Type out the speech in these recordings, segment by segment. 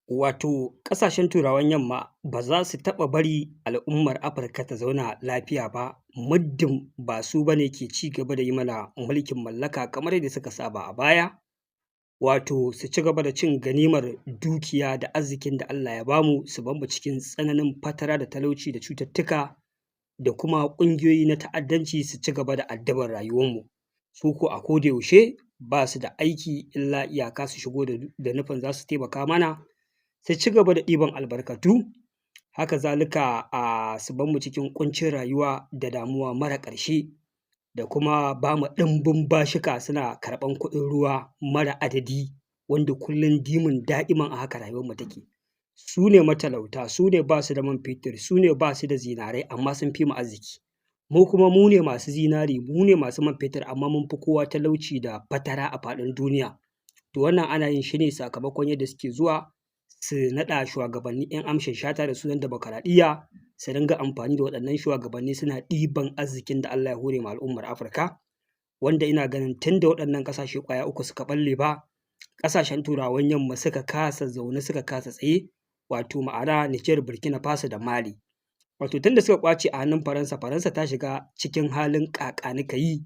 Wato ƙasashen Turawan Yamma ba za su taɓa bari al'ummar Afirka ta zauna lafiya ba, muddin ba su ba ne ke ci gaba da yi mana mulkin mallaka kamar yadda suka saba a baya. Wato su ci gaba da cin ganimar dukiya da arzikin da Allah ya ba mu, su bar mu cikin tsananin fatara da talauci da cututtuka da kuma ƙungiyoyi na ta'addanci su ci gaba da addabar rayuwanmu. Su ko a koda yaushe ba su da aiki illa iyaka su shigo da nufin za su taimaka mana, su ci gaba da ɗiban albarkatu, haka zalika su bar mu cikin ƙuncin rayuwa da damuwa mara ƙarshe, da kuma ba mu ɗimbin bashika suna karɓan kuɗin ruwa mara adadi, wanda kullum dimun da'iman a haka rayuwarmu take. Su ne matalauta, su ne ba su da man fetur, su ne ba su da zinarai amma sun fi mu arziki. Mu kuma mu ne masu zinari, mu ne masu man fetur amma mun fi kowa talauci da fatara a faɗin duniya. To wannan ana yin shi ne sakamakon yadda suke zuwa su naɗa shugabanni 'yan amshin shata da sunan dimokuraɗiyya, su ringa amfani da waɗannan shugabanni suna ɗiban arzikin da Allah ya hore ma al'ummar Afirka, wanda ina ganin tun da waɗannan ƙasashe ƙwaya uku suka ɓalle ba, ƙasashen Turawan Yamma suka kasa zaune suka kasa tsaye, wato ma'ana Nijar, Burkina Faso da Mali. Wato tun da suka ƙwace a hannun Faransa, Faransa ta shiga cikin halin ƙaƙanikayi,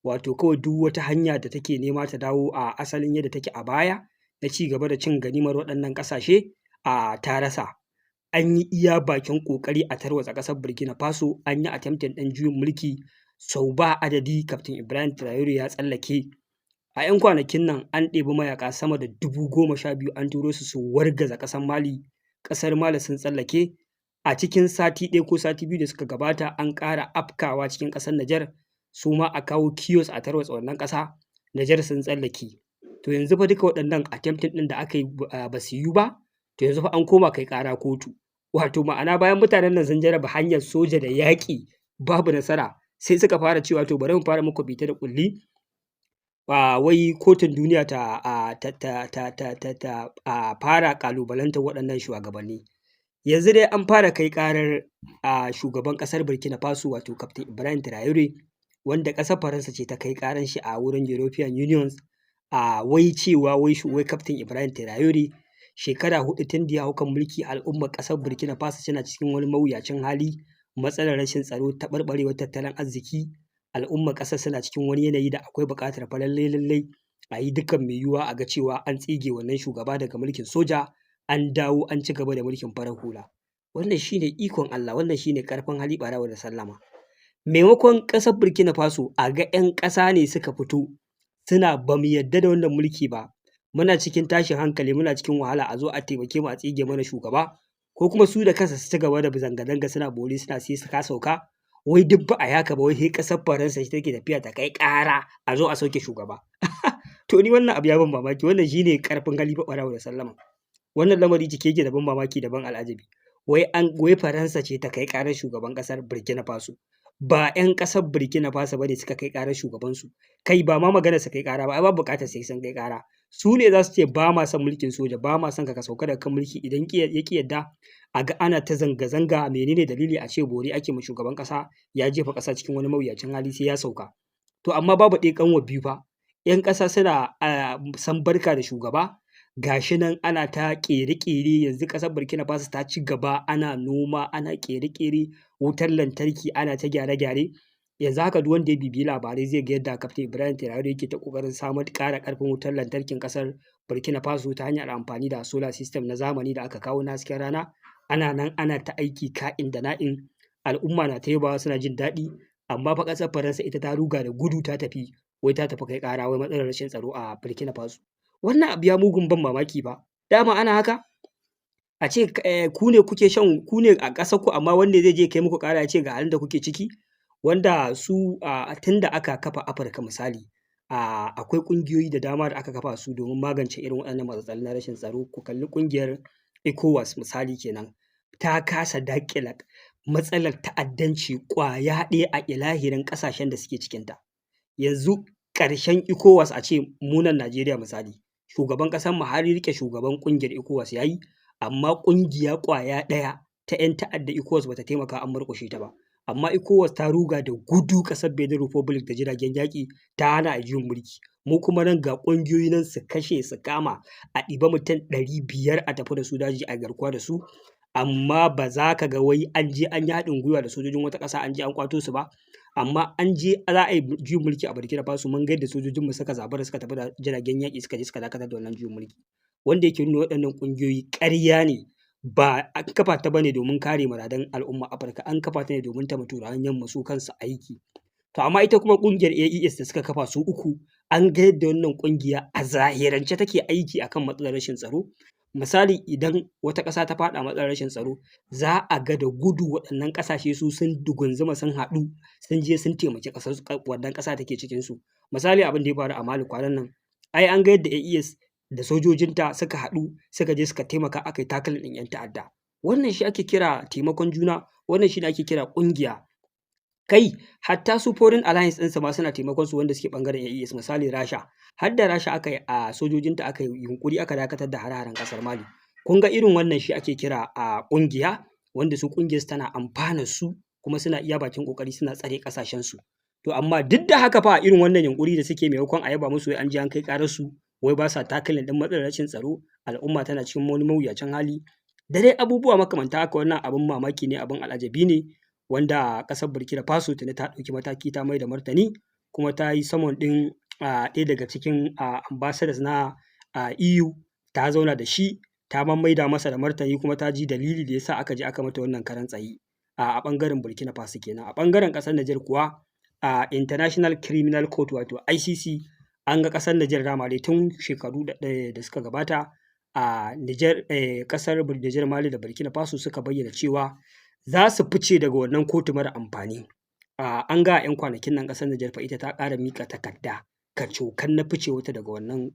wato kawai duk wata hanya da take nema ta dawo a asalin yadda take a baya, na ci gaba da cin ganimar waɗannan ƙasashe ta rasa. An yi iya bakin ƙoƙari a tarwatsa ƙasar Burkina Faso, an yi attempting ɗin juyin mulki sau ba adadi, Captain Ibrahim Traore ya tsallake. A 'yan kwanakin nan an ɗebi mayaƙa sama da 12,000 an turo su su wargaza ƙasar Mali. Ƙasar Mali sun tsallake. A cikin sati ɗaya ko sati biyu da suka gabata an ƙara afkawa cikin ƙasar Nijar, su ma a kawo kiosk a tarwatsa wannan ƙasa, Nijar sun tsallake. To yanzu fa duka waɗannan attempting ɗin da aka yi ba su yiwu ba, to yanzu fa an koma kai ƙara kotu. Wato ma'ana bayan mutanen nan sun jarraba hanyar soja da yaƙi babu nasara, sai suka fara cewa to bari mu fara muku bita da ƙulli, wai kotun duniya ta fara ƙalubalantar waɗannan shugabanni. Yanzu dai an fara kai ƙarar shugaban ƙasar Burkina Faso, wato Captain Ibrahim Traore, wanda ƙasar Faransa ce ta kai ƙarar shi a wurin European Union, wai cewa wai Captain Ibrahim Traore shekara 4 tun da ya hau kan mulki, al'ummar ƙasar Burkina Faso suna cikin wani mawuyacin hali, matsalar rashin tsaro, taɓarɓarewar tattalin arziki, al'ummar ƙasar suna cikin wani yanayi da akwai buƙatar fa lallai a yi dukkan mai yiwuwa a ga cewa an tsige wannan shugaba daga mulkin soja, an dawo an ci gaba da mulkin farar hula. Wannan shi ne ikon Allah, wannan shi ne ƙarfin hali ɓarawo da sallama. Maimakon ƙasar Burkina Faso a ga 'yan ƙasa ne suka fito suna ba mu yarda da wannan mulki ba, muna cikin tashin hankali, muna cikin wahala, a zo a taimake mu a tsige mana shugaba, ko kuma su da kansu su ci gaba da zanga-zanga suna bore suna sai ka sauka, wai duk ba a yi haka ba, wai sai ƙasar Faransa ita take tafiya ta kai ƙara a zo a sauke shugaba. To ni wannan abu ya ban mamaki, wannan shi ne ƙarfin hali fa ɓarawo da sallama. Wannan lamari cike yake da ban mamaki da ban al'ajabi. Wai Faransa ce ta kai ƙarar shugaban ƙasar Burkina Faso, ba 'yan ƙasar Burkina Faso ba ne suka kai ƙarar shugabansu. Kai ba ma maganar su kai ƙara ba, ai babu buƙatar sai sun kai ƙara. Su ne za su ce ba ma son mulkin soja, ba ma son ka sauka daga kan mulki, idan ya ƙi yadda a ga ana ta zanga-zanga, menene dalili, a ce bore ake ma shugaban ƙasa, ya jefa ƙasa cikin wani mawuyacin hali sai ya sauka. To amma babu ɗaya ƙanwar biyu fa, 'yan ƙasa suna san barka da shugaba, ga shi nan ana ta ƙere-ƙere, yanzu ƙasar Burkina Faso ta ci gaba, ana noma, ana ƙere-ƙere, wutar lantarki ana ta gyare-gyare. Yanzu haka duk wanda ya bibiyi labarai zai ga yadda Captain Ibrahim Traore yake ta ƙoƙarin ƙara ƙarfin wutar lantarkin ƙasar Burkina Faso ta hanyar amfani da solar system na zamani da aka kawo na hasken rana. Ana nan ana ta aiki ka'in da na'in, al'umma na ta yabawa suna jin daɗi, amma fa ƙasar Faransa ita ta ruga da gudu ta tafi, wai ta tafi kai ƙara wai matsalar rashin tsaro a Burkina Faso. Wannan abu ya mugun ban mamaki fa, dama ana haka? A ce ku ne a ƙasarku, amma wanda zai je kai muku ƙara ya ce ga halin da kuke ciki, wanda su tun da aka kafa Afirka misali, akwai ƙungiyoyi da dama da aka kafa su domin magance irin waɗannan matsaloli na rashin tsaro. Ku kalli ƙungiyar ECOWAS misali kenan, ta kasa daƙile matsalar ta'addanci ƙwaya ɗaya a ilahirin ƙasashen da suke cikinta. Yanzu ƙarshen ECOWAS a ce mu nan Najeriya misali, shugaban ƙasarmu har riƙe shugaban ƙungiyar ECOWAS ya yi, amma ƙungiya ƙwaya ɗaya ta 'yan ta'adda ECOWAS ba ta taimaka an murƙushe ta ba. amma ECOWAS ta ruga da gudu ƙasar Benin Republic da jiragen yaƙi ta hana a juyin mulki. Mu kuma nan ga ƙungiyoyi nan su kashe su kama a ɗiba mutum 500 a tafi da su daji a garkuwa da su, amma ba za ka ga wai an je an yi haɗin gwiwa da sojojin wata ƙasa an je an kwato su ba. Amma an je za a yi juyin mulki a Burkina Faso mun ga yadda sojojinmu suka zabura suka tafi da jiragen yaƙi suka je suka dakatar da wannan juyin mulki. Wanda yake nuna waɗannan ƙungiyoyi ƙarya ne, ba an kafa ta bane domin kare muradan al'umma Afirka, an kafa ta ne domin ta ma turawan yamma su kansu aiki. To amma ita kuma ƙungiyar AES da suka kafa su uku, an ga yadda wannan ƙungiya a zahirance take aiki akan matsalar rashin tsaro. Misali idan wata ƙasa ta faɗa matsalar rashin tsaro, za a ga da gudu waɗannan ƙasashe su sun dugunzuma sun haɗu sun je sun taimaki wannan ƙasa take cikin su. Misali abin da ya faru a Mali kwanan nan, ai an ga yadda AES da sojojinta suka haɗu suka je suka taimaka aka yi tackling ɗin 'yan ta'adda. Wannan shi ake kira taimakon juna, wannan shi ne ake kira ƙungiya. Kai hatta su foreign alliance ɗinsu ma suna taimakon su wanda suke ɓangaren AES, misali Rasha. Har da Rasha aka yi a sojojinta aka yi yunƙuri aka dakatar da hare-haren ƙasar Mali. Kun ga irin wannan shi ake kira a ƙungiya, wanda su ƙungiyarsu tana amfanar su kuma suna iya bakin ƙoƙari suna tsare ƙasashensu. To amma duk da haka fa irin wannan yunƙuri da suke maimakon a yaba musu wai an je an kai ƙarar su, wai ba sa tackling ɗin matsalar rashin tsaro, al'umma tana cikin wani mawuyacin hali. Da dai abubuwa makamanta haka, wannan abin mamaki ne, abin al'ajabi ne, wanda ƙasar Burkina Faso tuni ta ɗauki mataki ta mai da martani, kuma ta yi summon ɗin ɗaya daga cikin ambassadors na EU, ta zauna da shi ta maida masa da martani kuma ta ji dalili da yasa aka je aka mata wannan karan tsaye a ɓangaren Burkina Faso kenan. A ɓangaren ƙasar Niger kuwa International Criminal Court wato ICC, an ga ƙasar Niger dama dai tun shekaru da suka gabata a Niger, ƙasar Niger, Mali da Burkina Faso suka bayyana cewa za su fice daga wannan kotu mara amfani. An ga 'yan kwanakin nan ƙasar Niger fa ita ta ƙara miƙa takarda kacokan na ficewarta daga wannan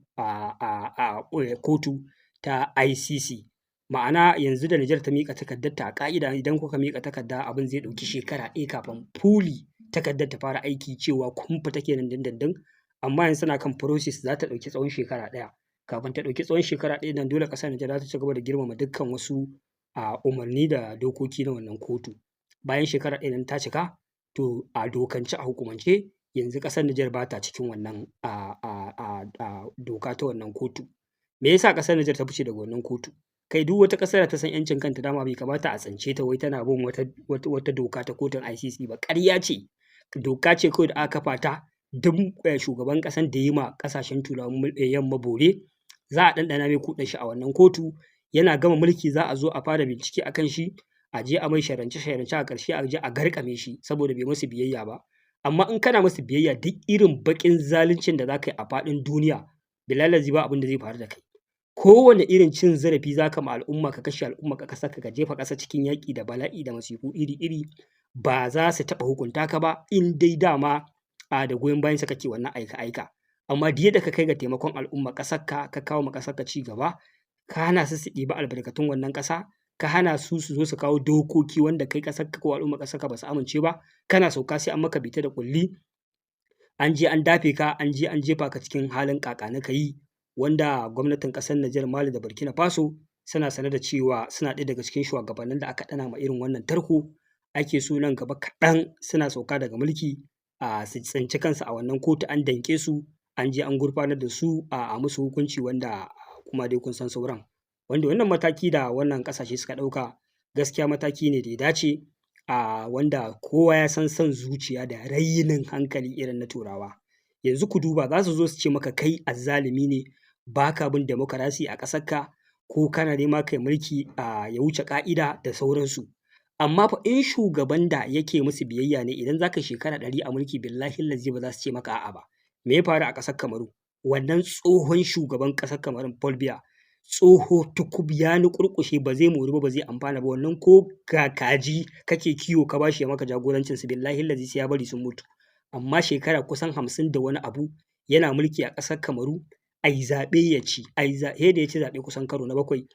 kotu ta ICC. Ma'ana yanzu da Niger ta miƙa takardarta, a ƙa'ida idan kuka miƙa takarda abin zai ɗauki shekara ɗaya kafin fully takardar ta fara aiki cewa kun fita kenan dindindin. Amma yanzu tana kan process, za ta ɗauki tsawon shekara ɗaya. Kafin ta ɗauki tsawon shekara ɗaya nan dole ƙasar Niger za ta ci gaba da girmama dukkan wasu umarni da dokoki na wannan kotu. Bayan shekara ɗaya nan ta cika, to a dokance a hukumance yanzu ƙasar Niger ba ta cikin wannan doka ta wannan kotu. Me yasa ƙasar Niger ta fice daga wannan kotu? Kai duk wata ƙasar da ta san 'yancin kanta dama bai kamata a tsince ta wai tana bin wata doka ta kotun ICC ba. Ƙarya ce, doka ce kawai da aka kafa ta duk shugaban ƙasan da ya yi ma ƙasashen turawan yamma bore, za a ɗanɗana mai kuɗar shi a wannan kotu. Yana gama mulki za a zo a fara bincike a kan shi, a je a mai sharance-sharance, a ƙarshe a je a garkame shi saboda bai musu biyayya ba. Amma in kana musu biyayya, duk irin baƙin zaluncin da za ka yi a faɗin duniya, billahi ba abin da zai faru da kai. Kowane irin cin zarafi za ka ma al'umma, ka kashe al'umma ka ƙasarka, ka jefa ƙasa cikin yaƙi da bala'i da masifu iri-iri, ba za su taɓa hukunta ka ba in dai dama da goyon bayansa kake wannan aika-aika. Amma da yadda ka kai ga taimakon al'umma ƙasarka, ka kawo ma ƙasarka ci gaba, ka hana su ɗibi albarkatun wannan ƙasa, ka hana su zo su kawo dokoki wanda kai ƙasarka ko al'umma ƙasarka ba su amince ba, kana sauka sai an maka bita da ƙulli, an je an dafe ka, an je an jefa ka cikin halin ƙaƙa-ni-ka-yi, wanda gwamnatin ƙasar Niger, Mali da Burkina Faso suna sane da cewa suna ɗaya daga cikin shugabannin da aka ɗana ma irin wannan tarko. Ake so nan gaba kaɗan suna sauka daga mulki su tsinci kansu a wannan kotu, an danƙe su, an je an gurfanar da su a musu hukunci, wanda kuma dai kun san sauran. Wanda wannan mataki da wannan ƙasashe suka ɗauka, gaskiya mataki ne da ya dace, wanda kowa ya san son zuciya da rainin hankali irin na turawa. Yanzu ku duba, za su zo su ce maka kai azzalumi ne, ba ka bin demokarasi a ƙasarka, ko kana nema kai mulki ya wuce ƙa'ida da sauransu. Amma fa in shugaban da yake musu biyayya ne, idan za ka shekara 100 a mulki, billahi lazi ba za su ce maka a'a ba. Me ya faru a ƙasar Kamaru? Wannan tsohon shugaban ƙasar Kamarun Paul Biya, tsoho tukub, ya nuƙurƙushe, ba zai mori ba, ba zai amfana ba. Wannan ko kaji kake kiwo ka bashi ya maka jagorancin su, billahi lazi sai ya bari sun mutu. Amma shekara kusan 50 da wani abu yana mulki a ƙasar Kamaru, ai zaɓe ya ci, sai da ya ci zaɓe kusan karo na 7,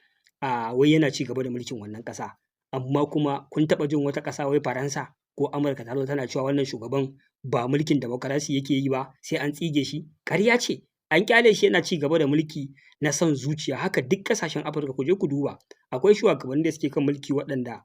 wai yana ci gaba da mulkin wannan ƙasa. Amma kuma kun taɓa jin wata ƙasa wai Faransa ko Amurka ta zo tana cewa wannan shugaban ba mulkin demokarasi yake yi ba, sai an tsige shi? Ƙarya ce, an ƙyale shi yana ci gaba da mulki na son zuciya. Haka duk ƙasashen Afirka, ku je ku duba, akwai shugabanni da suke kan mulki waɗanda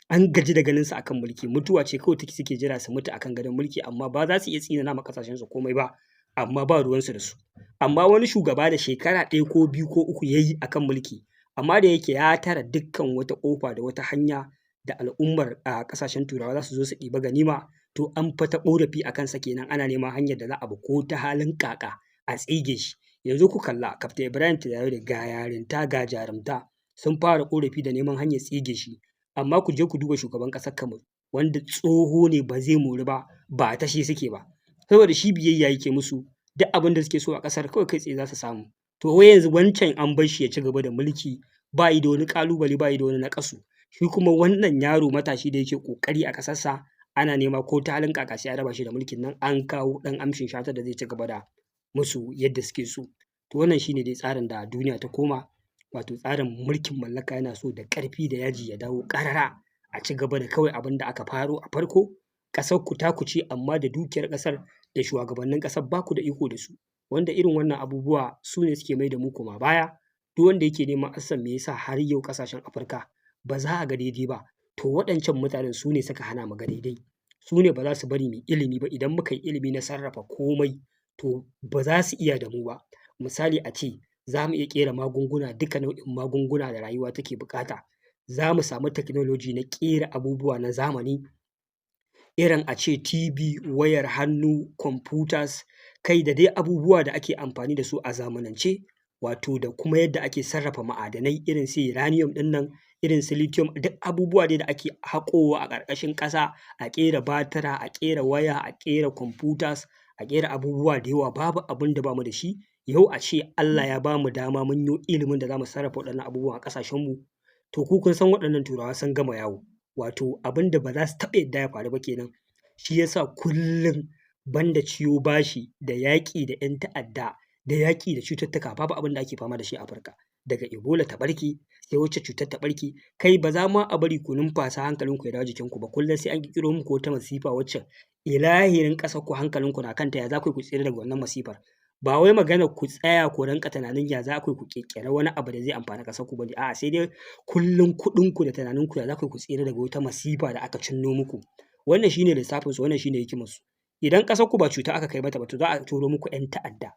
an gaji da ganin su akan mulki, mutuwa ce kawai suke jira su mutu akan gadon mulki, amma ba za su iya tsinana ma ƙasashensu komai ba, amma ba ruwansu da su. Amma wani shugaba da shekara 1 ko 2 ko 3 ya yi akan mulki, amma da yake ya tare dukkan wata ƙofa da wata hanya da al'ummar ƙasashen Turawa za su zo su ɗiba ganima, to an fa ta ƙorafi a kansa kenan, ana neman hanyar da za a bi ko ta halin ƙaƙa a tsige shi. Yanzu ku kalla Captain Ibrahim Traore ga yarinta ga jarumta sun fara ƙorafi da neman hanyar tsige shi, amma ku je ku duba shugaban ƙasar Kamaru wanda tsoho ne ba zai mori ba, ba ta shi suke ba, saboda shi biyayya yake musu, duk abin da suke so a ƙasar kawai kai tsaye za su samu. To wai yanzu wancan an bar shi ya ci gaba da mulki, ba yi da wani ƙalubale, ba yi da wani naƙasu. Shi kuma wannan yaro matashi da yake ƙoƙari a ƙasarsa, ana nema ko ta halin ƙaƙa sai an raba shi da mulkin nan, an kawo ɗan amshin shata da zai ci gaba da musu yadda suke so. To wannan shi ne dai tsarin da duniya ta koma, wato tsarin mulkin mallaka yana so da ƙarfi da yaji ya dawo ƙarara, a ci gaba da kawai abin da aka faro a farko, ƙasarku taku ce amma da dukiyar ƙasar da shugabannin ƙasar ba ku da iko da su, wanda irin wannan abubuwa su ne suke mai da mu koma baya. Duk wanda yake neman a san me yasa har yau ƙasashen Afirka ba za a ga daidai ba, to waɗancan mutanen su ne suka hana mu ga daidai, su ne ba za su bari mu yi ilimi ba. Idan muka yi ilimi na sarrafa komai, to ba za su iya da mu ba. Misali a ce za mu iya ƙera magunguna, duka nau'in magunguna da rayuwa take buƙata, za mu samu technology na ƙera abubuwa na zamani, irin a ce TV, wayar hannu, computers, kai da dai abubuwa da ake amfani da su a zamanance, wato da kuma yadda ake sarrafa ma'adanai irin su uranium ɗin nan, irin su lithium, duk abubuwa dai da ake haƙowa a ƙarƙashin ƙasa, a ƙera batira, a ƙera waya, a ƙera computers, a ƙera abubuwa da yawa, babu abin da ba mu da shi. Yau a ce Allah ya ba mu dama mun yo ilimin da za mu sarrafa waɗannan abubuwan a ƙasashenmu, to ku kun san waɗannan Turawa sun gama yawo, wato abin da ba za su taɓa yadda ya faru ba kenan. Shi ya sa kullum banda ciwo bashi da yaƙi da 'yan ta'adda da yaƙi da cututtuka, babu abin da ake fama da shi a Afirka. Daga Ebola ta ɓarke, sai wacce cutar ta ɓarke, kai ba za ma a bari ku numfasa hankalinku ya dawo jikinku ba, kullum sai an ƙirƙiro muku wata masifa wacce ilahirin ƙasarku hankalinku na kanta, ya za ku yi ku tsira daga wannan masifar. Ba wai maganar ku tsaya ku rinƙa tunanin ya za ku yi ku ƙirƙiri wani abu da zai amfani ƙasarku ba ne, a'a sai dai kullum kuɗinku da tunaninku ya za ku yi ku tsira daga wata masifa da aka cinno muku. Wannan shi ne lissafinsu, wannan shi ne hikimarsu. Idan ƙasarku ba cuta aka kai mata ba, to za a turo muku 'yan ta'adda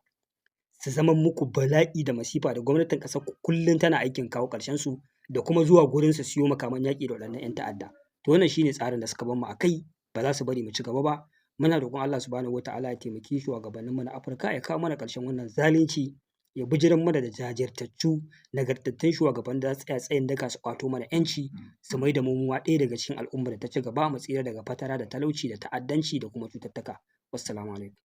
su zama muku bala'i da masifa, da gwamnatin ƙasarku kullum tana aikin kawo ƙarshensu da kuma zuwa gurin su siyo makaman yaƙi da waɗannan 'yan ta'adda. To wannan shi ne tsarin da suka bar mu a kai, ba za su bari mu ci gaba ba. Muna roƙon Allah subhanahu wata'ala ya taimaki shugabanninmu na Afirka, ya kawo mana ƙarshen wannan zalunci, ya bijiran mana da jajirtattu nagartattun shugabanni da za su tsaya tsayin daka su ƙwato mana 'yanci, su mai da mu ɗaya daga cikin al'ummar da ta ci gaba, mu tsira daga fatara da talauci da ta'addanci da kuma cututtuka. Wassalamu alaikum.